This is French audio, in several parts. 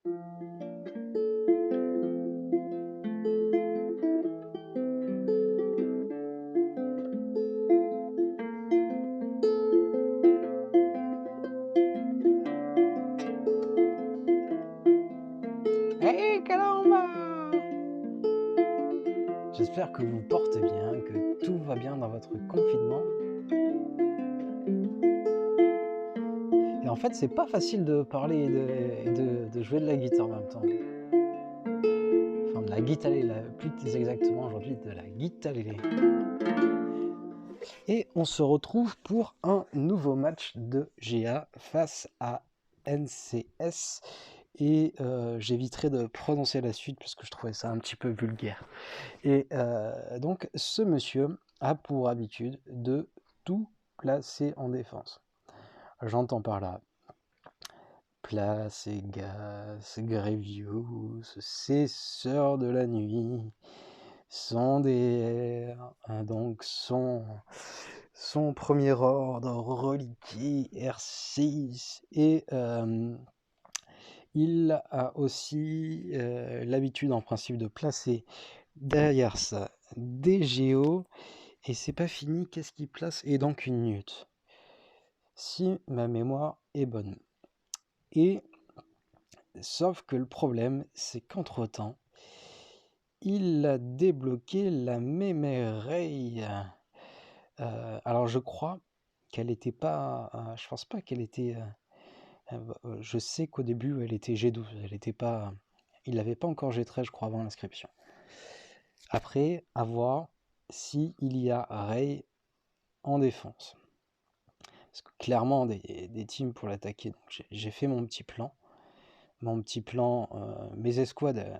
Hey, caramba! J'espère que vous portez bien, que tout va bien dans votre confinement. Et en fait, c'est pas facile de parler et de jouer de la guitare en même temps. Enfin, de la guitarlé, plus exactement aujourd'hui, de la guitarlé. Et on se retrouve pour un nouveau match de GA face à NCS. Et j'éviterai de prononcer la suite parce que je trouvais ça un petit peu vulgaire. Et donc, ce monsieur a pour habitude de tout placer en défense. J'entends par là Place, Gas, Grevious, Cesseur de la nuit, Sandér, donc son premier ordre, reliqué, R6, et il a aussi l'habitude en principe de placer derrière ça des géos, et c'est pas fini, qu'est-ce qu'il place? Et donc une newt, si ma mémoire est bonne. Et sauf que le problème, c'est qu'entre-temps, il a débloqué la Mémérei. Alors je crois qu'elle n'était pas... je pense pas qu'elle était... je sais qu'au début, elle était G12. Elle était pas... Il n'avait pas encore G13, je crois, avant l'inscription. Après, à voir s'il y a Rey en défense. Parce que clairement, des teams pour l'attaquer. Donc j'ai fait mon petit plan. Mes escouades,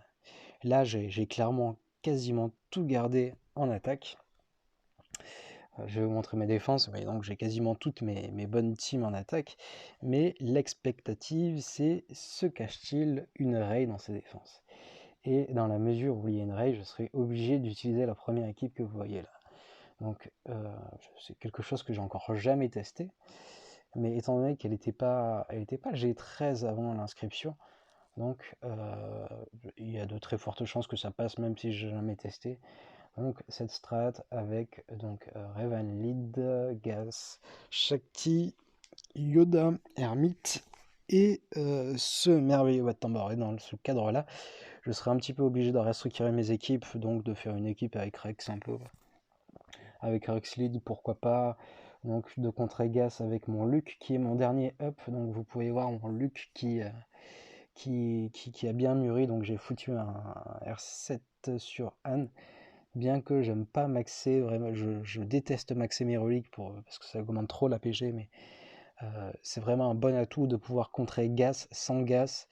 là j'ai clairement quasiment tout gardé en attaque. Je vais vous montrer mes défenses, mais donc j'ai quasiment toutes mes bonnes teams en attaque. Mais l'expectative, c'est se cache-t-il une Rey dans ses défenses? Et dans la mesure où il y a une Rey, je serai obligé d'utiliser la première équipe que vous voyez là. Donc c'est quelque chose que j'ai encore jamais testé. Mais étant donné qu'elle n'était pas G13 avant l'inscription, donc il y a de très fortes chances que ça passe même si je n'ai jamais testé. Donc cette strat avec donc Revan Lead, Gas, Shakti, Yoda, Hermite et ce merveilleux Wattambar. Et dans ce cadre-là, je serai un petit peu obligé de restructurer mes équipes, donc de faire une équipe avec Rex un peu. Avec Rex Lead, pourquoi pas. Donc de contrer Gas avec mon Luke qui est mon dernier up. Donc vous pouvez voir mon Luke qui a bien mûri. Donc j'ai foutu un R7 sur Anne. Bien que j'aime pas maxer, vraiment, je déteste maxer mes reliques parce que ça augmente trop la PG, mais c'est vraiment un bon atout de pouvoir contrer Gas sans Gas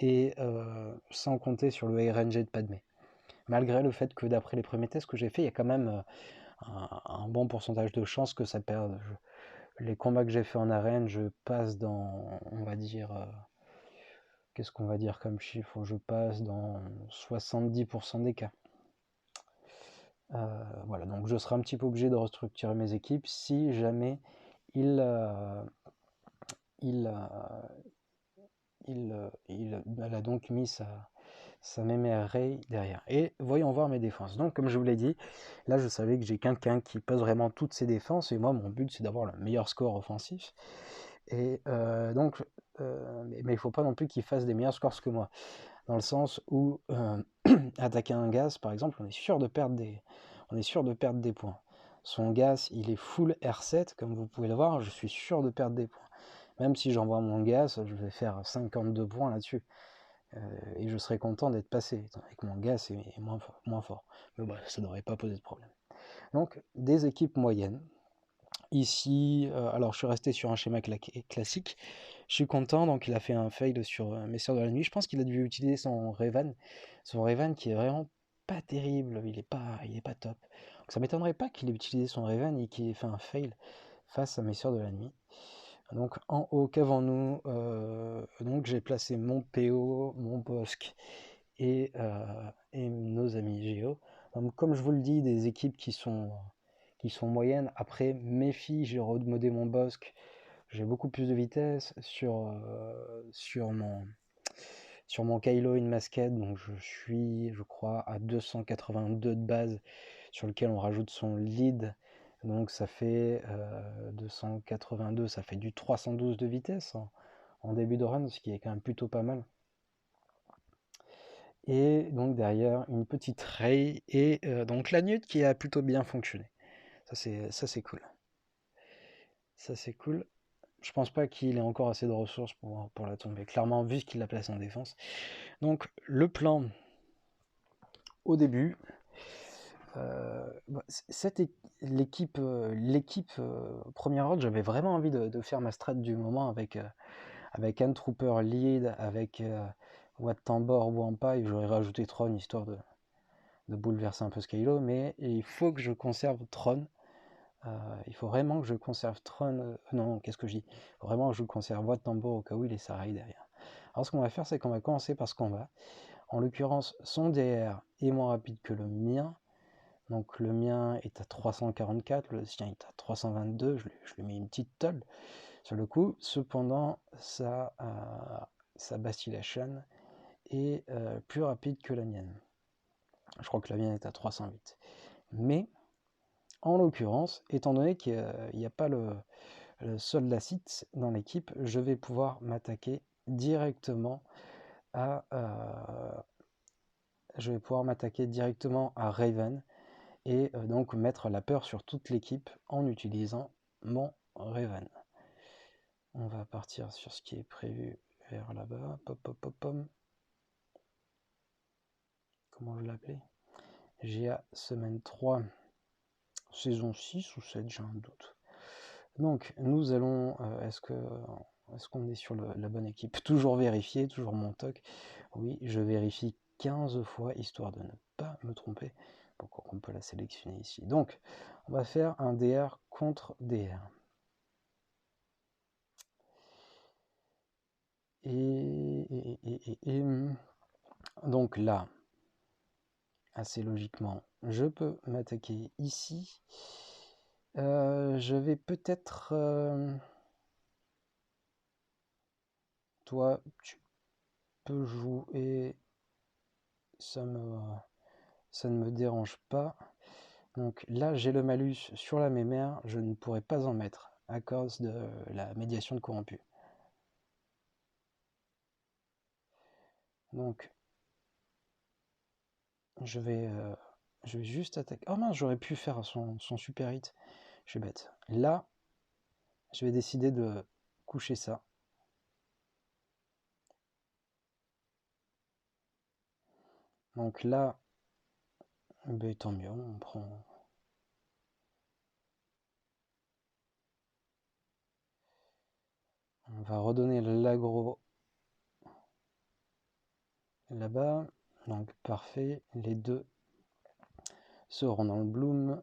et sans compter sur le RNG de Padmé. Malgré le fait que d'après les premiers tests que j'ai fait, il y a quand même un bon pourcentage de chances que ça perde. Les combats que j'ai fait en arène, je passe dans, on va dire, qu'est-ce qu'on va dire comme chiffre? Je passe dans 70% des cas. Voilà, donc je serai un petit peu obligé de restructurer mes équipes si jamais elle a donc mis sa mémère Rey derrière. Et voyons voir mes défenses. Donc comme je vous l'ai dit, là je savais que j'ai quelqu'un qui pose vraiment toutes ses défenses, et moi mon but c'est d'avoir le meilleur score offensif. Et donc, mais il faut pas non plus qu'il fasse des meilleurs scores que moi. Dans le sens où attaquer un Gas, par exemple, on est sûr de perdre des points. Son Gas, il est full R7, comme vous pouvez le voir, je suis sûr de perdre des points. Même si j'envoie mon Gas, je vais faire 52 points là-dessus. Et je serais content d'être passé, avec mon Gas est moins fort. Mais bah, ça ne devrait pas poser de problème. Donc, des équipes moyennes. Ici, alors je suis resté sur un schéma classique. Je suis content, donc il a fait un fail sur Messieurs de la Nuit. Je pense qu'il a dû utiliser son Revan. Son Revan qui est vraiment pas terrible, il est pas top. Donc ça m'étonnerait pas qu'il ait utilisé son Revan et qu'il ait fait un fail face à Messieurs de la Nuit. Donc en haut, qu'avons-nous? Donc j'ai placé mon PO, mon Bosque et nos amis Géo. Donc comme je vous le dis, des équipes qui sont moyennes. Après, méfie, j'ai remodé mon Bosque. J'ai beaucoup plus de vitesse sur sur mon Kylo in Masked, donc je suis, je crois, à 282 de base, sur lequel on rajoute son lead, donc ça fait 282, ça fait du 312 de vitesse en début de run, ce qui est quand même plutôt pas mal. Et donc derrière une petite Rey et donc la Newt qui a plutôt bien fonctionné. Ça c'est cool. Ça c'est cool. Je pense pas qu'il ait encore assez de ressources pour la tomber, clairement, vu ce qu'il la place en défense. Donc le plan au début, l'équipe première ordre, j'avais vraiment envie de faire ma strat du moment avec Ant Trooper lead, avec Wat Tambor Wampa, et j'aurais rajouté Tron histoire de bouleverser un peu ce Kylo, mais il faut que je conserve Tron. Il faut vraiment que je conserve Tron. Non, qu'est-ce que je dis? Il faut vraiment que je conserve Wat Tambor au cas où il est Sarai derrière. Alors ce qu'on va faire, c'est qu'on va commencer par ce combat. En l'occurrence, son DR est moins rapide que le mien. Donc le mien est à 344, le sien est à 322. Je lui mets une petite tolle sur le coup. Cependant, sa Bastillation est plus rapide que la mienne. Je crois que la mienne est à 308. Mais, en l'occurrence, étant donné qu'il n'y a pas le Soldacite dans l'équipe, je vais pouvoir m'attaquer directement à Raven et donc mettre la peur sur toute l'équipe en utilisant mon Raven. On va partir sur ce qui est prévu vers là-bas. Pop, pop, pop, pom. Comment je l'appelais? GA semaine 3, saison 6 ou 7, j'ai un doute. Donc nous allons, est-ce qu'on est sur la bonne équipe? Toujours vérifier, toujours mon toc. Oui, je vérifie 15 fois, histoire de ne pas me tromper. Pourquoi on peut la sélectionner ici? Donc, on va faire un DR contre DR. Et donc là, assez logiquement, je peux m'attaquer ici. Je vais peut-être... toi, tu peux jouer... Ça ne me dérange pas. Donc là, j'ai le malus sur la mémère, je ne pourrais pas en mettre à cause de la médiation de corrompu. Donc, je vais juste attaquer. Oh mince, j'aurais pu faire son super hit. Je suis bête. Là, je vais décider de coucher ça. Donc là, ben, tant mieux, on prend... On va redonner l'agro là-bas. Donc parfait, les deux seront dans le bloom.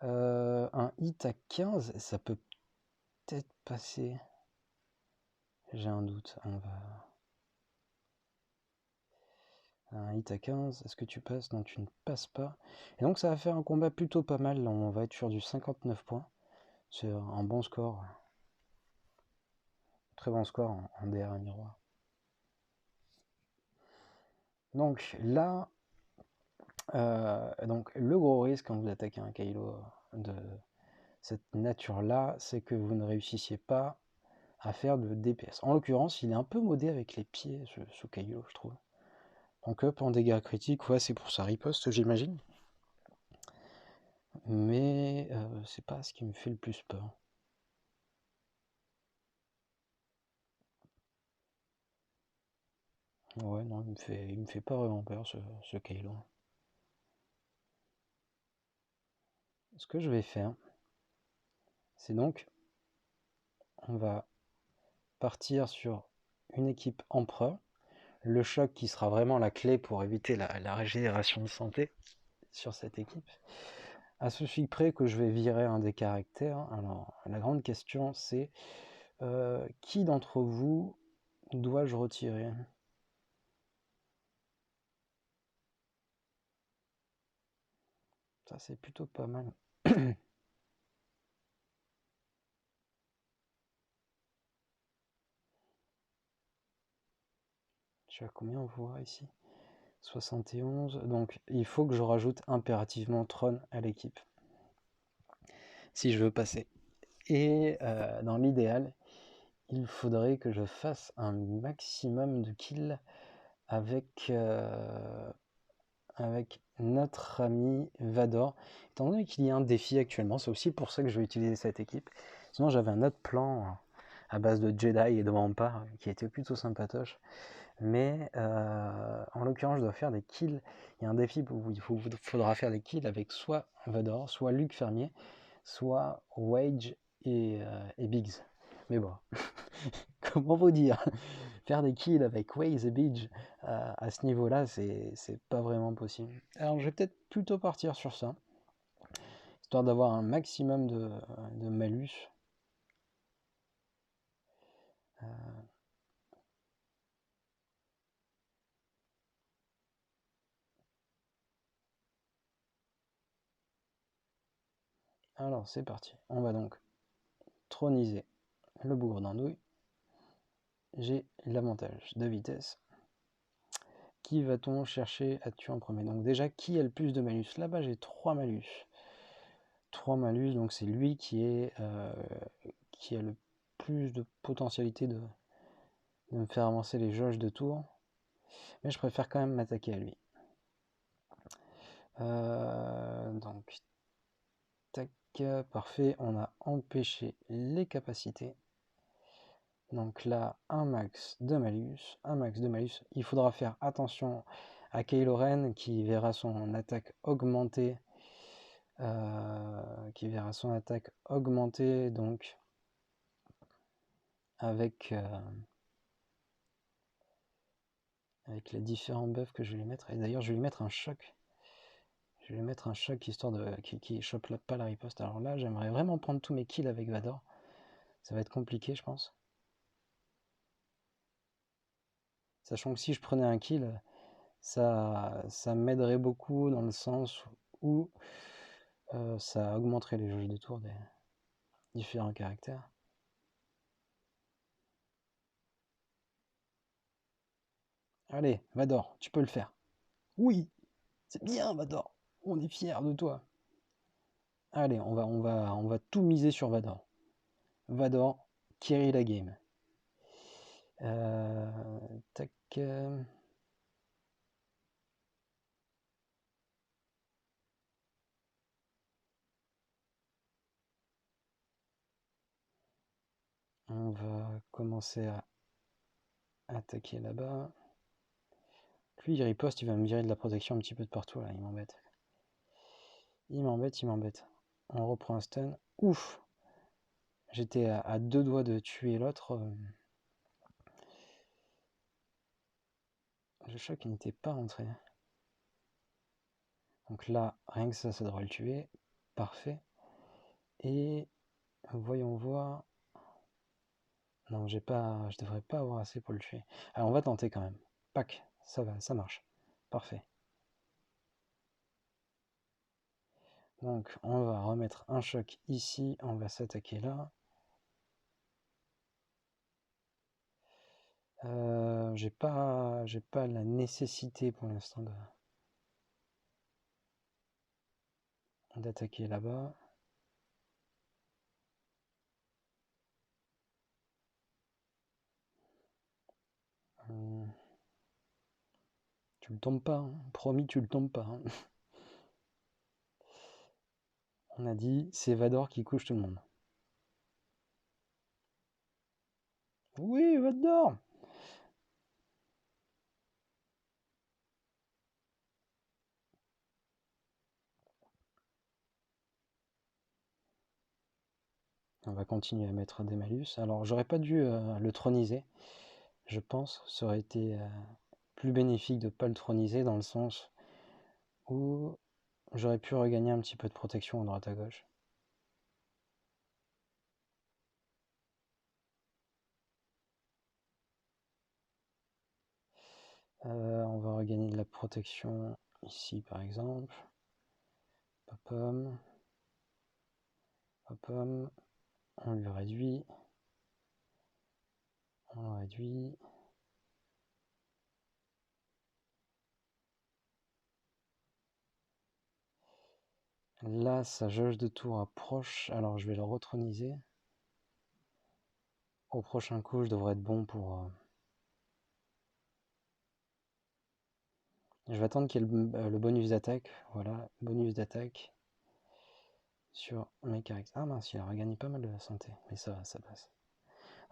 Un hit à 15, ça peut peut-être passer. J'ai un doute, on va... Un hit à 15, est-ce que tu passes? Non, tu ne passes pas. Et donc ça va faire un combat plutôt pas mal, là on va être sur du 59 points. C'est un bon score. Très bon score en DR miroir. Donc là, donc le gros risque quand vous attaquez un Kylo de cette nature-là, c'est que vous ne réussissiez pas à faire de DPS. En l'occurrence, il est un peu modé avec les pieds, ce Kylo, je trouve. Donc up en dégâts critiques, ouais, c'est pour sa riposte, j'imagine. Mais c'est pas ce qui me fait le plus peur. Ouais, non, il me fait pas vraiment peur, ce Kylo. Ce que je vais faire, c'est donc, on va partir sur une équipe empereur. Le choc qui sera vraiment la clé pour éviter la régénération de santé sur cette équipe. À ceci près que je vais virer un des caractères. Alors, la grande question, c'est qui d'entre vous dois-je retirer? Ça, c'est plutôt pas mal. Je suis à combien on voit ici? 71. Donc il faut que je rajoute impérativement Tron à l'équipe si je veux passer. Et dans l'idéal, il faudrait que je fasse un maximum de kills avec notre ami Vador. Étant donné qu'il y a un défi actuellement, c'est aussi pour ça que je vais utiliser cette équipe. Sinon j'avais un autre plan à base de Jedi et de Vampire qui était plutôt sympatoche. Mais en l'occurrence, je dois faire des kills. Il y a un défi où il faudra faire des kills avec soit Vador, soit Luc Fermier, soit Wage et Biggs. Mais bon, comment vous dire? Faire des kills avec Waze et Biggs à ce niveau-là, c'est pas vraiment possible. Alors je vais peut-être plutôt partir sur ça, histoire d'avoir un maximum de malus. Alors c'est parti. On va donc troniser le bougre d'andouille. J'ai l'avantage de vitesse. Qui va-t-on chercher à tuer en premier? Donc déjà, qui a le plus de malus? Là-bas, j'ai 3 malus. 3 malus, donc c'est lui qui a le plus de potentialité de me faire avancer les jauges de tour. Mais je préfère quand même m'attaquer à lui. Donc, tac, parfait. On a empêché les capacités. Donc là, un max de malus. Un max de malus. Il faudra faire attention à Kylo Ren qui verra son attaque augmenter. Donc avec les différents buffs que je vais lui mettre. Et d'ailleurs, je vais lui mettre un choc. Je vais lui mettre un choc histoire de qui chope pas la riposte. Alors là, j'aimerais vraiment prendre tous mes kills avec Vador. Ça va être compliqué, je pense. Sachant que si je prenais un kill, ça m'aiderait beaucoup dans le sens où ça augmenterait les jauges de tour des différents caractères. Allez, Vador, tu peux le faire. Oui, c'est bien, Vador. On est fiers de toi. Allez, on va tout miser sur Vador. Vador, carry la game. Tac. On va commencer à attaquer là-bas. Lui, il riposte, il va me virer de la protection un petit peu de partout, là, il m'embête. Il m'embête. On reprend un stun. Ouf! J'étais à 2 doigts de tuer l'autre. Le choc n'était pas rentré. Donc là, rien que ça devrait le tuer. Parfait. Et voyons voir. Non, je devrais pas avoir assez pour le tuer. Alors on va tenter quand même. Pac, ça va, ça marche. Parfait. Donc on va remettre un choc ici, on va s'attaquer là. J'ai pas la nécessité pour l'instant d'attaquer là-bas. Tu le tombes pas, hein. Promis, tu le tombes pas, hein. On a dit, c'est Vador qui couche tout le monde. Oui, Vador! On va continuer à mettre des malus. Alors, j'aurais pas dû le troniser. Je pense, ça aurait été plus bénéfique de pas le troniser dans le sens où j'aurais pu regagner un petit peu de protection à droite à gauche. On va regagner de la protection ici par exemple. Pop-om. Pop-om. On le réduit. On le réduit. Là, sa jauge de tour approche. Alors, je vais le retroniser. Au prochain coup, je devrais être bon pour... Je vais attendre qu'il y ait le bonus d'attaque. Voilà, bonus d'attaque sur mes caractères. Ah mince, il a regagné pas mal de santé. Mais ça va, ça passe.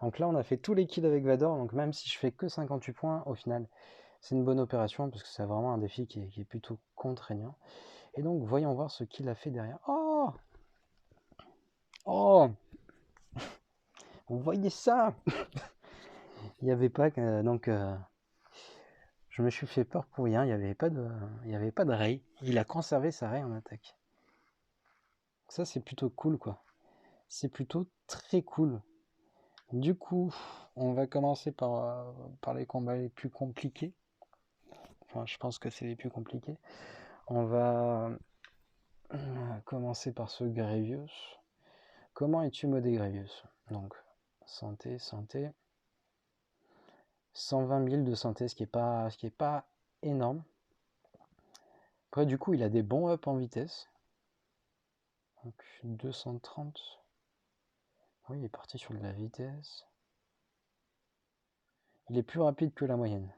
Donc là, on a fait tous les kills avec Vador. Donc même si je fais que 58 points, au final, c'est une bonne opération parce que c'est vraiment un défi qui est plutôt contraignant. Et donc, voyons voir ce qu'il a fait derrière. Oh! Oh! Vous voyez ça? Il n'y avait pas... donc, je me suis fait peur pour rien. Il n'y avait pas de ray. Il a conservé sa ray en attaque. Ça, c'est plutôt cool, quoi. C'est plutôt très cool. Du coup, on va commencer par les combats les plus compliqués. Enfin, je pense que c'est les plus compliqués. On va commencer par ce Grievous. Comment es-tu modé Grievous? Donc, santé, santé. 120 000 de santé, ce qui est pas énorme. Après, du coup, il a des bons ups en vitesse. Donc, 230. Oui, il est parti sur de la vitesse. Il est plus rapide que la moyenne.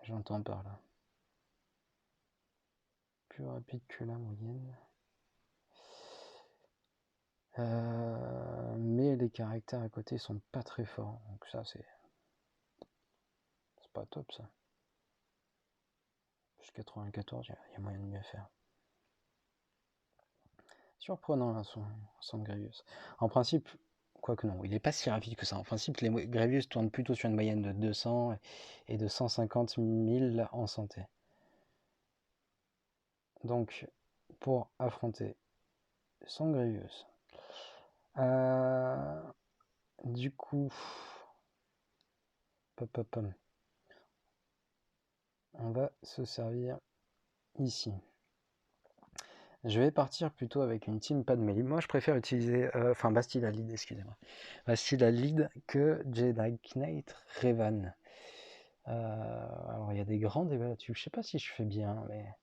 J'entends par là. Plus rapide que la moyenne. Mais les caractères à côté sont pas très forts. Donc ça, c'est pas top, ça. Plus 94, il y a moyen de mieux faire. Surprenant, là, son Grievous. En principe, quoique non, il n'est pas si rapide que ça. En principe, les Grievous tournent plutôt sur une moyenne de 200 et de 150 000 en santé. Donc, pour affronter son Grievous, du coup, on va se servir ici. Je vais partir plutôt avec une team pas de melee. Moi, je préfère utiliser... Bastila Lead, excusez-moi. Bastila Lead que Jedi Knight Revan. Alors, il y a des grands débats là-dessus. Je sais pas si je fais bien, mais...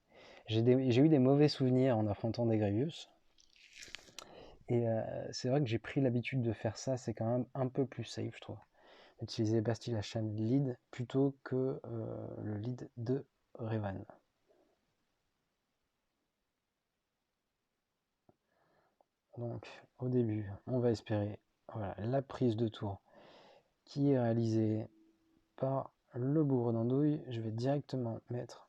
J'ai eu des mauvais souvenirs en affrontant des Grievous. Et c'est vrai que j'ai pris l'habitude de faire ça. C'est quand même un peu plus safe, je trouve. Utiliser Bastila Lead plutôt que le lead de Revan. Donc, au début, on va espérer la prise de tour qui est réalisée par le bourreau d'andouille. Je vais directement mettre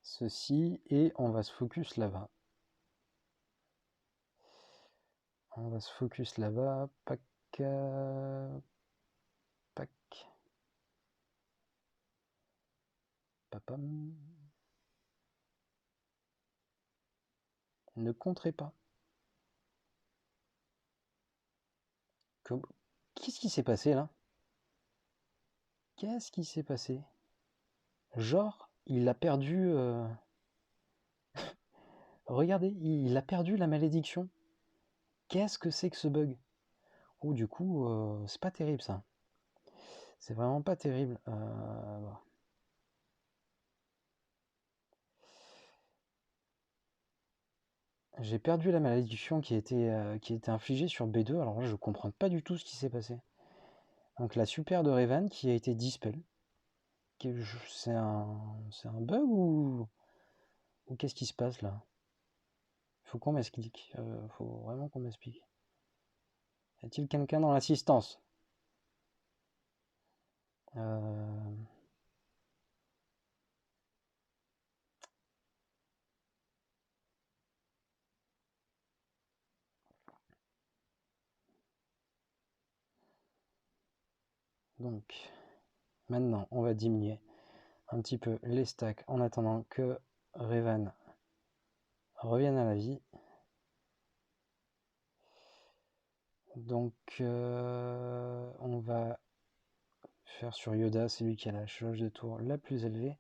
ceci et on va se focus là-bas. On va se focus là-bas. Pack. Pack. Papam. Ne compterez pas. Qu'est-ce qui s'est passé là? Qu'est-ce qui s'est passé? Genre, il a perdu... Regardez, il a perdu la malédiction. Qu'est-ce que c'est que ce bug? Oh, du coup, c'est pas terrible ça. C'est vraiment pas terrible. Bon. J'ai perdu la malédiction qui était infligée sur B2. Alors là, je comprends pas du tout ce qui s'est passé. Donc la super de Revan qui a été dispel. C'est un bug ou qu'est-ce qui se passe là? Faut qu'on m'explique. Faut vraiment qu'on m'explique. Y a-t-il quelqu'un dans l'assistance? Donc, maintenant, on va diminuer un petit peu les stacks en attendant que Revan revienne à la vie. Donc, on va faire sur Yoda, c'est lui qui a la jauge de tour la plus élevée.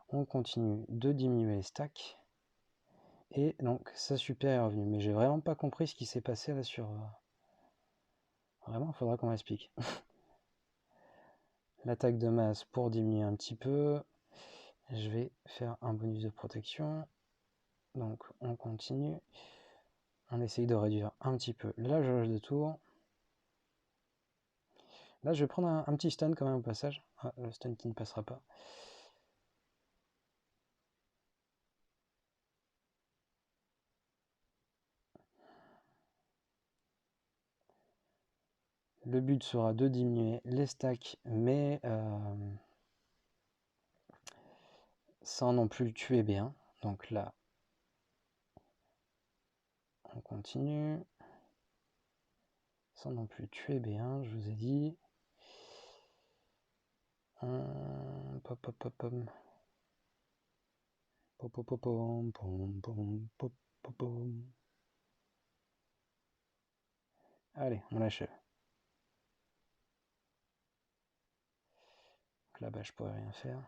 On continue de diminuer les stacks. Et donc, sa super est revenue. Mais j'ai vraiment pas compris ce qui s'est passé là sur... Vraiment, il faudra qu'on m'explique. L'attaque de masse pour diminuer un petit peu. Je vais faire un bonus de protection. Donc on continue. On essaye de réduire un petit peu la jauge de tour. Là, je vais prendre un petit stun quand même au passage. Ah, le stun qui ne passera pas. Le but sera de diminuer les stacks, mais sans non plus le tuer bien. Donc là, on continue. Sans non plus tuer bien, je vous ai dit. Pop, pop, pop, pop. Pop, pop, pop, pom, pom, pom, pop, pop, pom. Allez, on l'achève. Donc là-bas, je pourrais rien faire.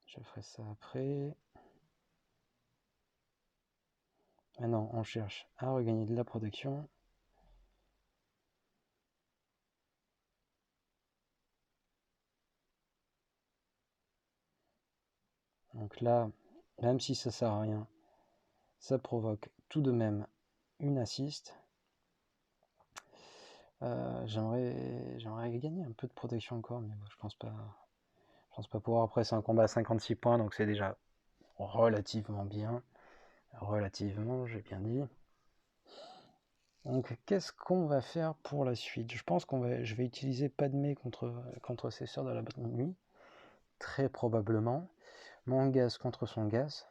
Je ferai ça après. Maintenant, on cherche à regagner de la protection. Donc là, même si ça sert à rien, ça provoque tout de même une assist. J'aimerais gagner un peu de protection encore, mais bon, je pense pas pouvoir. Après, c'est un combat à 56 points, donc c'est déjà relativement bien. Relativement, j'ai bien dit. Donc, qu'est-ce qu'on va faire pour la suite? Je pense je vais utiliser Padmé contre ses sœurs de la bonne nuit, très probablement. Mon gaz contre son gaz.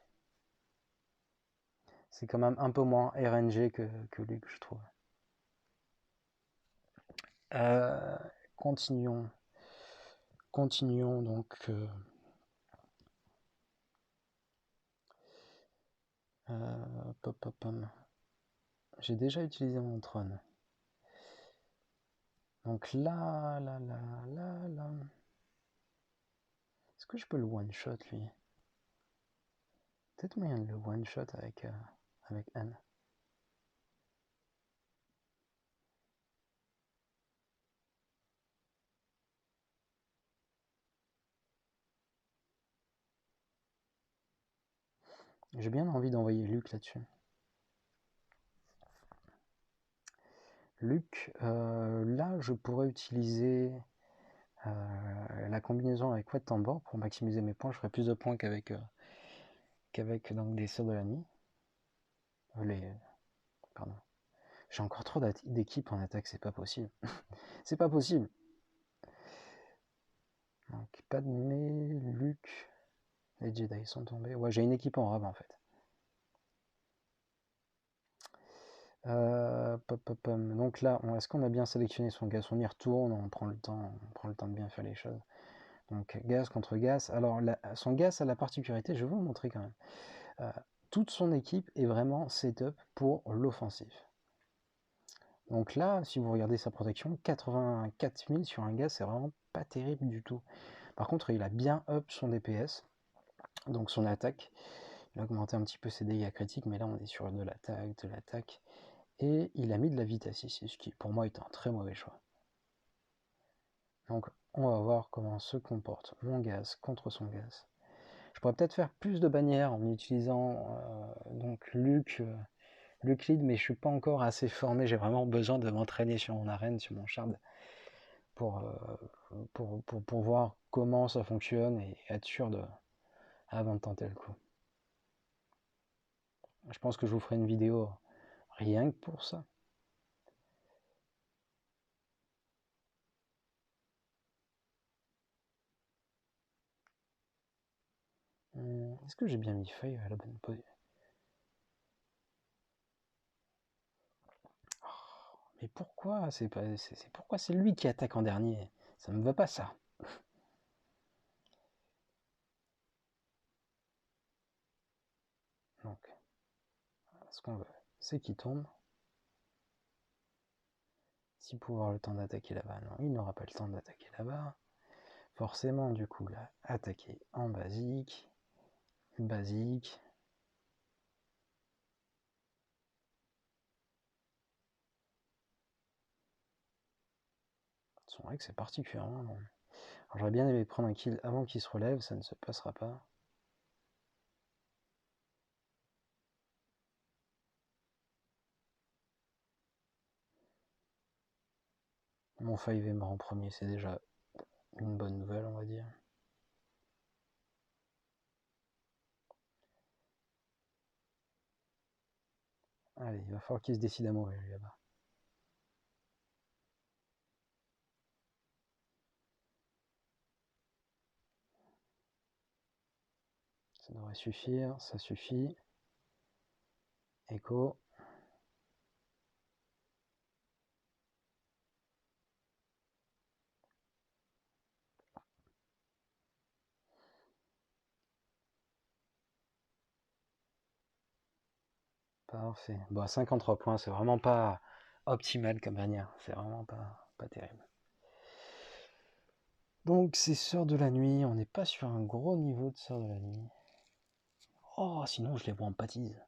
C'est quand même un peu moins RNG que Luke, je trouve. Continuons. Continuons donc. Pop, pop, pop. J'ai déjà utilisé mon trône. Donc là. Est-ce que je peux le one-shot, lui? Peut-être moyen de le one-shot avec Anne. J'ai bien envie d'envoyer Luke là-dessus. Luke, là, je pourrais utiliser la combinaison avec Quad Tambor pour maximiser mes points. Je ferai plus de points qu'avec donc, des Sœurs de la Nuit. Pardon. J'ai encore trop d'équipes en attaque, c'est pas possible. C'est pas possible. Donc, Padmé, Luke, les Jedi sont tombés. Ouais, j'ai une équipe en rab en fait. Donc là, est-ce qu'on a bien sélectionné son gaz? On y retourne, on prend le temps de bien faire les choses. Donc gaz contre gaz. Alors son gaz a la particularité, je vais vous montrer quand même. Toute son équipe est vraiment setup pour l'offensif. Donc là, si vous regardez sa protection, 84 000 sur un gaz, c'est vraiment pas terrible du tout. Par contre, il a bien up son DPS, donc son attaque. Il a augmenté un petit peu ses dégâts critiques, mais là on est sur de l'attaque. Et il a mis de la vitesse ici, ce qui pour moi est un très mauvais choix. Donc on va voir comment se comporte mon gaz contre son gaz. Je pourrais peut-être faire plus de bannières en utilisant donc Luke Lead, mais je suis pas encore assez formé. J'ai vraiment besoin de m'entraîner sur mon arène, sur mon shard, pour voir comment ça fonctionne et être sûr avant de tenter le coup. Je pense que je vous ferai une vidéo rien que pour ça. Est-ce que j'ai bien mis feuille à la bonne position? Oh, mais pourquoi pourquoi c'est lui qui attaque en dernier? Ça me va pas ça. Donc, ce qu'on veut, c'est qu'il tombe. Si pour avoir le temps d'attaquer là-bas, non, il n'aura pas le temps d'attaquer là-bas. Forcément, du coup, là, attaquer en basique. Son règle, c'est particulièrement long. J'aurais bien aimé prendre un kill avant qu'il se relève, ça ne se passera pas. Mon 5 est mort en premier, c'est déjà une bonne nouvelle, on va dire. Allez, il va falloir qu'il se décide à mourir, lui, là-bas. Ça devrait suffire, ça suffit. Echo. Parfait. Bon, 53 points, c'est vraiment pas optimal comme manière. C'est vraiment pas terrible. Donc, c'est Sœurs de la Nuit. On n'est pas sur un gros niveau de Sœurs de la Nuit. Oh, sinon, je les vois en pâtise.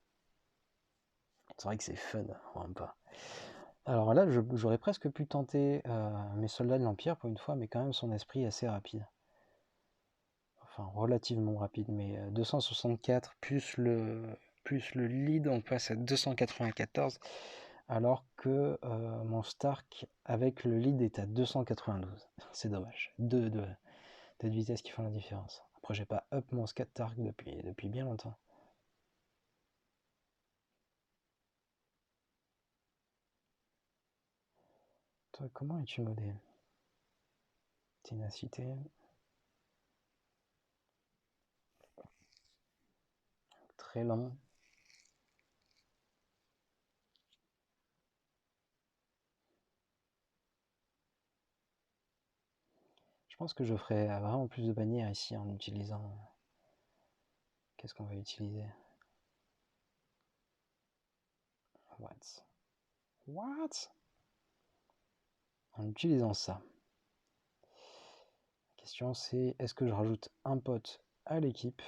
C'est vrai que c'est fun, vraiment pas. Alors là, j'aurais presque pu tenter mes soldats de l'Empire pour une fois, mais quand même, son esprit est assez rapide. Enfin, relativement rapide, mais 264 plus le lead, on passe à 294. Alors que mon Stark avec le lead est à 292. C'est dommage. Deux de vitesse qui font la différence. Après, j'ai pas up mon Stark depuis bien longtemps. Toi, comment es-tu modé? Ténacité. Très lent. Je pense que je ferai vraiment plus de bannières ici en utilisant... Qu'est-ce qu'on va utiliser? What? En utilisant ça. La question c'est, est-ce que je rajoute un pote à l'équipe?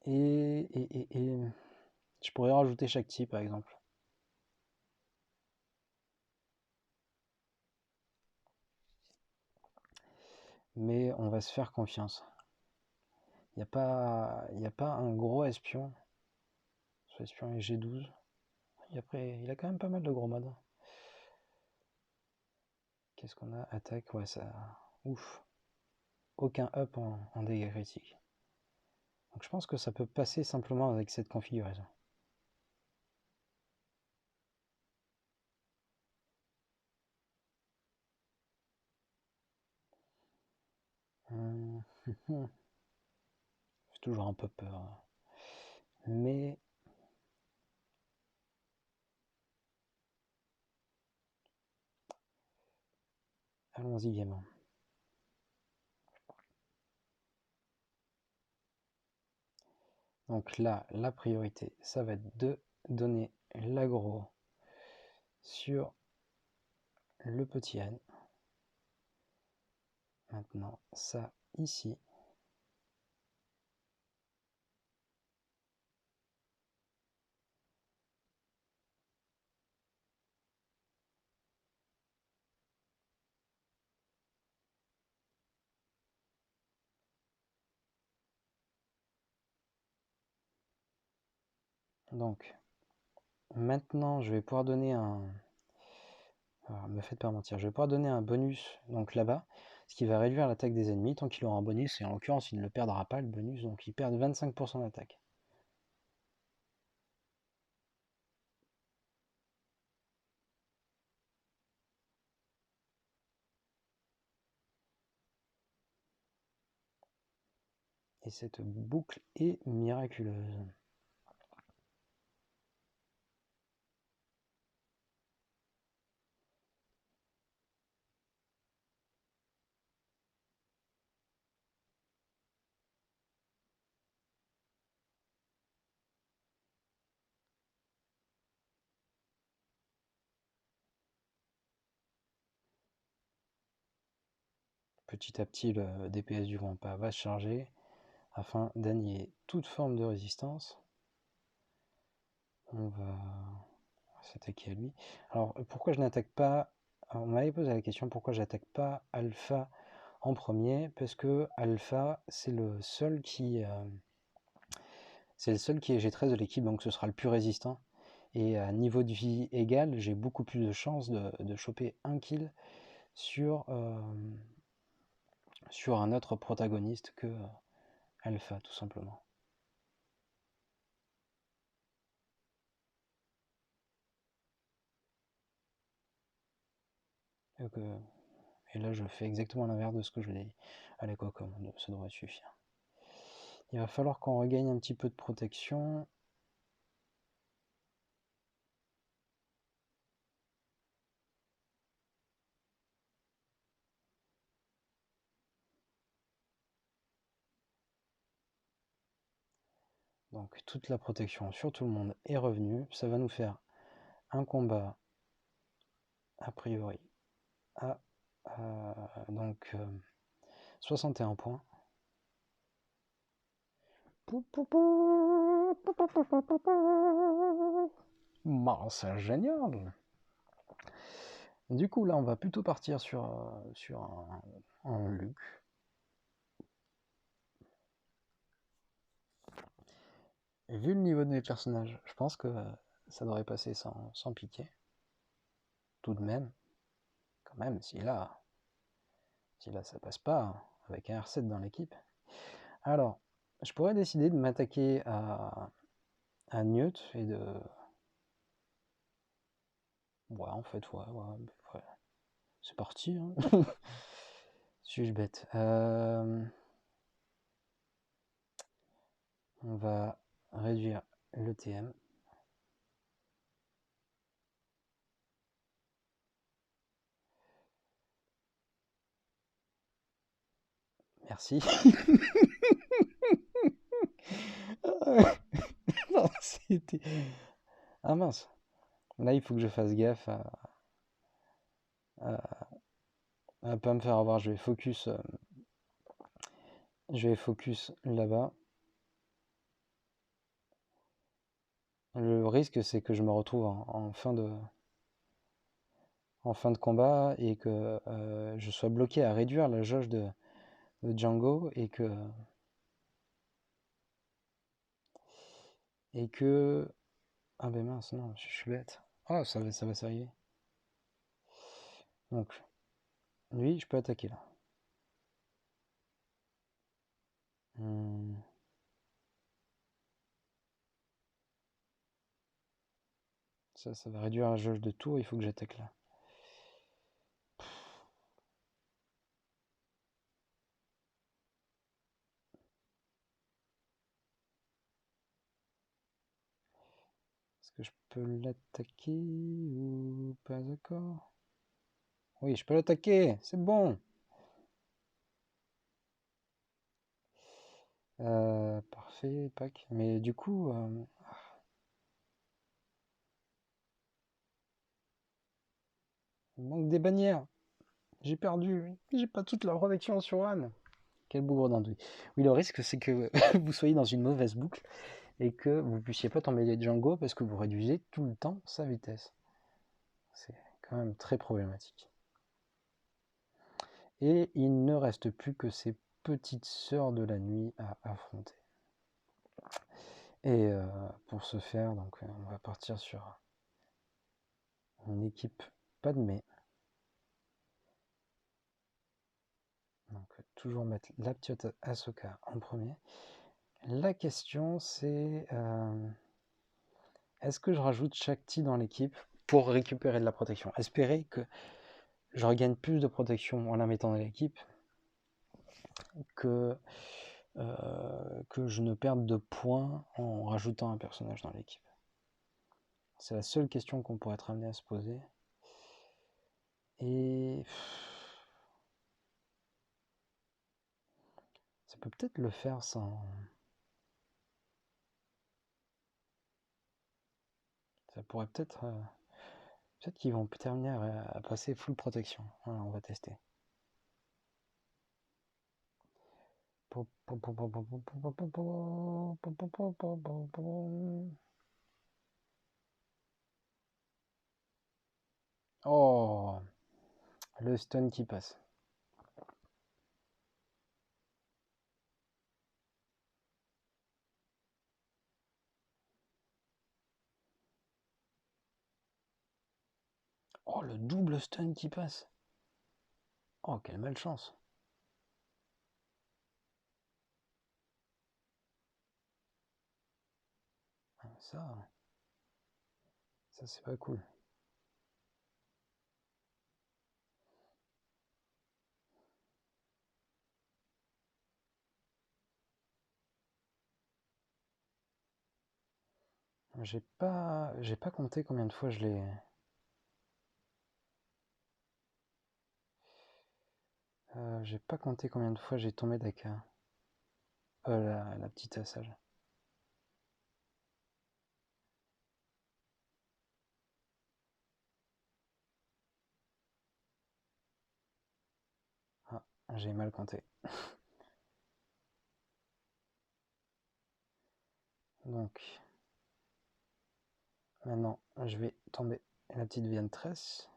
Et je pourrais rajouter chaque type par exemple. Mais on va se faire confiance. Il n'y a pas un gros espion. Ce espion est G12. Et après, il a quand même pas mal de gros modes. Qu'est-ce qu'on a? Attaque, ouais, ça... Ouf. Aucun up en dégâts critiques. Donc je pense que ça peut passer simplement avec cette configuration. J'ai toujours un peu peur. Mais... Allons-y gaiement. Donc là, la priorité, ça va être de donner l'aggro sur le petit âne. Maintenant, ça ici. Donc, maintenant, je vais pouvoir donner un... Alors, me faites pas mentir, je vais pouvoir donner un bonus donc là-bas, ce qui va réduire l'attaque des ennemis tant qu'il aura un bonus, et en l'occurrence, il ne le perdra pas le bonus, donc il perd 25% d'attaque. Et cette boucle est miraculeuse. Petit à petit, le DPS du grand pas va se charger afin d'annihiler toute forme de résistance. On va s'attaquer à lui. Alors, pourquoi je n'attaque pas... On m'avait posé la question pourquoi j'attaque pas Alpha en premier, parce que Alpha, c'est le seul qui est G13 de l'équipe, donc ce sera le plus résistant. Et à niveau de vie égal, j'ai beaucoup plus de chances de choper un kill sur un autre protagoniste que Alpha, tout simplement. Et là, je fais exactement l'inverse de ce que je l'ai dit. Allez, quoi, comme ça devrait suffire. Il va falloir qu'on regagne un petit peu de protection. Donc toute la protection sur tout le monde est revenue. Ça va nous faire un combat a priori à donc 61 points. C'est génial. Du coup là on va plutôt partir sur un Luc. Et vu le niveau de mes personnages, je pense que ça devrait passer sans pitié. Tout de même, quand même, si là ça passe pas avec un R7 dans l'équipe. Alors, je pourrais décider de m'attaquer à Newt et de... Ouais, en fait, ouais. C'est parti. Hein. Suis-je bête On va réduire le TM. Merci. Non, c'était... Ah mince. Là, il faut que je fasse gaffe à pas me faire avoir. Je vais focus là-bas. Le risque, c'est que je me retrouve en fin de combat et que je sois bloqué à réduire la jauge de Django et que ah ben mince, non, je suis bête. Ah, ça va s'arriver. Donc, lui, je peux attaquer là. Ça va réduire la jauge de tour, il faut que j'attaque là. Est-ce que je peux l'attaquer ou pas d'accord? Oui, je peux l'attaquer, c'est bon. Parfait, pack. Mais du coup, il manque des bannières. J'ai perdu. J'ai pas toute la protection sur Anne. Quel bourre-d'andouille. Oui, le risque, c'est que vous soyez dans une mauvaise boucle et que vous puissiez pas tomber des Django parce que vous réduisez tout le temps sa vitesse. C'est quand même très problématique. Et il ne reste plus que ces petites sœurs de la nuit à affronter. Et pour ce faire, donc, on va partir sur une équipe Padmé. Donc toujours mettre la petite Ahsoka en premier. La question c'est est-ce que je rajoute Shakti dans l'équipe pour récupérer de la protection? Espérer que je regagne plus de protection en la mettant dans l'équipe que je ne perde de points en rajoutant un personnage dans l'équipe. C'est la seule question qu'on pourrait être amené à se poser. Et ça peut peut-être le faire sans... Ça pourrait peut-être... peut-être qu'ils vont terminer à passer full protection. Voilà, on va tester. Oh, le stun qui passe. Oh, le double stun qui passe. Oh, quelle malchance. Ça c'est pas cool. J'ai pas compté combien de fois je l'ai. J'ai pas compté combien de fois j'ai tombé d'Aka. La petite sage. Ah, j'ai mal compté. Donc, maintenant, je vais tomber la petite Vientress.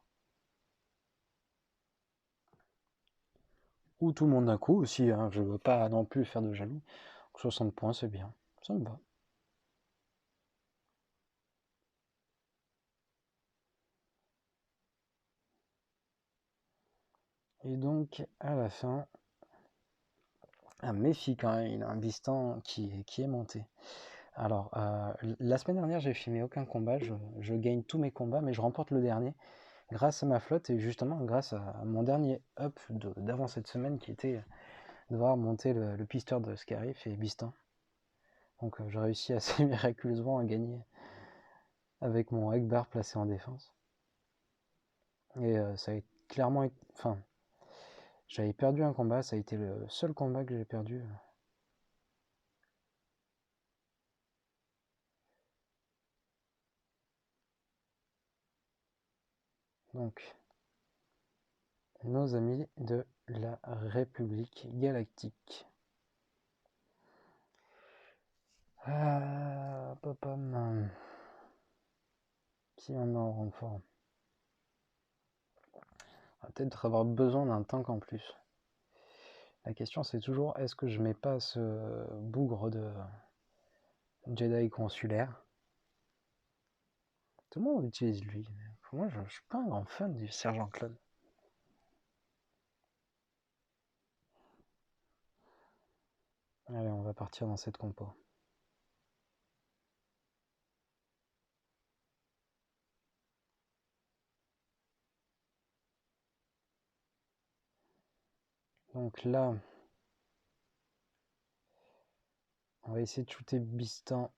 Ou tout le monde d'un coup aussi, hein, je veux pas non plus faire de jaloux. 60 points, c'est bien. Ça me va. Et donc, à la fin, un méfie quand même, il a un Bistan qui est monté. Alors, la semaine dernière, j'ai filmé aucun combat, je gagne tous mes combats, mais je remporte le dernier grâce à ma flotte et justement grâce à mon dernier up d'avant cette semaine qui était de voir monter le pisteur de Scarif et Bistan. Donc j'ai réussi assez miraculeusement à gagner avec mon Ekbar placé en défense. Et ça a clairement... Enfin, j'avais perdu un combat, ça a été le seul combat que j'ai perdu. Donc, nos amis de la République Galactique. Popom. Qui en a en renfort? On va peut-être avoir besoin d'un tank en plus. La question c'est toujours, est-ce que je mets pas ce bougre de Jedi consulaire? Tout le monde utilise lui. Moi je suis pas un grand fan du sergent Claude. Allez, on va partir dans cette compo. Donc là, on va essayer de shooter Bistan.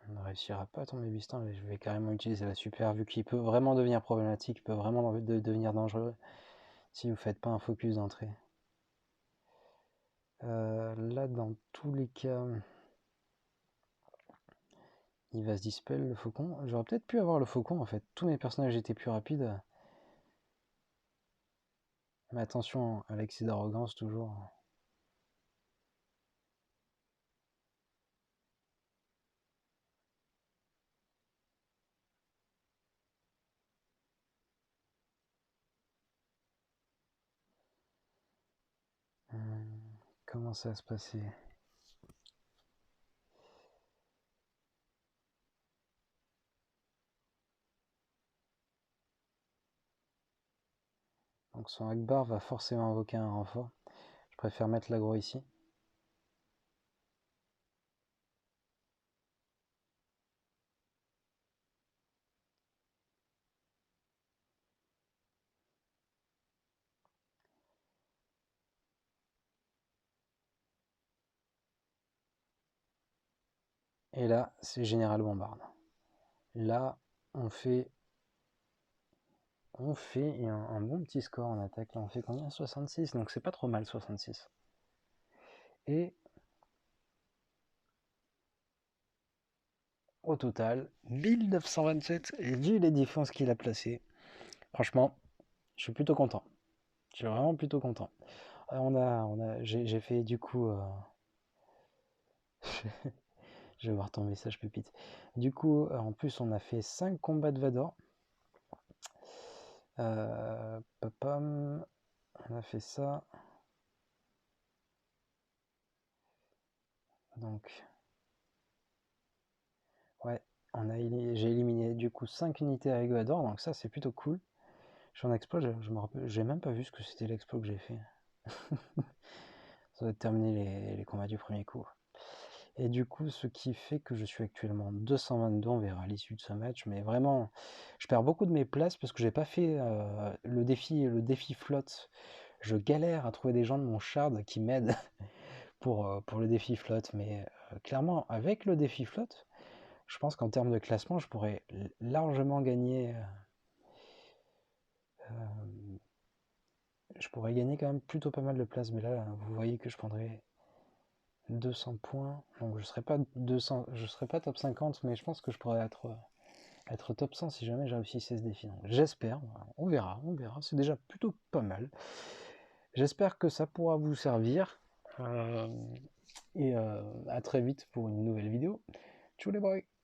On ne réussira pas à tomber Bistan, mais je vais carrément utiliser la super, vu qu'il peut vraiment devenir problématique, il peut vraiment devenir dangereux si vous faites pas un focus d'entrée. Là, dans tous les cas, il va se dispel le faucon. J'aurais peut-être pu avoir le faucon en fait. Tous mes personnages étaient plus rapides. Mais attention à l'excès d'arrogance toujours. Comment ça va se passer? Donc son Akbar va forcément invoquer un renfort. Je préfère mettre l'aggro ici. Et là, c'est Général Bombarde. Là, on fait un bon petit score en attaque. Là, on fait combien? 66, donc c'est pas trop mal 66. Et au total, 1927, et vu les défenses qu'il a placées, franchement, je suis plutôt content. Je suis vraiment plutôt content. J'ai fait du coup, je vais voir ton message pépite. Du coup, en plus, on a fait 5 combats de Vador. Papam, on a fait ça. Donc, ouais, j'ai éliminé du coup 5 unités avec Vador, donc ça c'est plutôt cool. Je suis en exploit, je me rappelle, j'ai même pas vu ce que c'était l'exploit que j'ai fait. Ça doit terminer les combats du premier coup. Et du coup, ce qui fait que je suis actuellement 222, on verra à l'issue de ce match. Mais vraiment, je perds beaucoup de mes places parce que j'ai pas fait le défi flotte. Je galère à trouver des gens de mon shard qui m'aident pour le défi flotte. Mais clairement, avec le défi flotte, je pense qu'en termes de classement, je pourrais largement gagner. Je pourrais gagner quand même plutôt pas mal de places. Mais là, vous voyez que je prendrais 200 points. Donc je serais pas 200, je serais pas top 50, mais je pense que je pourrais être top 100 si jamais j'ai réussi ce défi. J'espère, on verra, c'est déjà plutôt pas mal. J'espère que ça pourra vous servir. Et à très vite pour une nouvelle vidéo. Tchou les boys!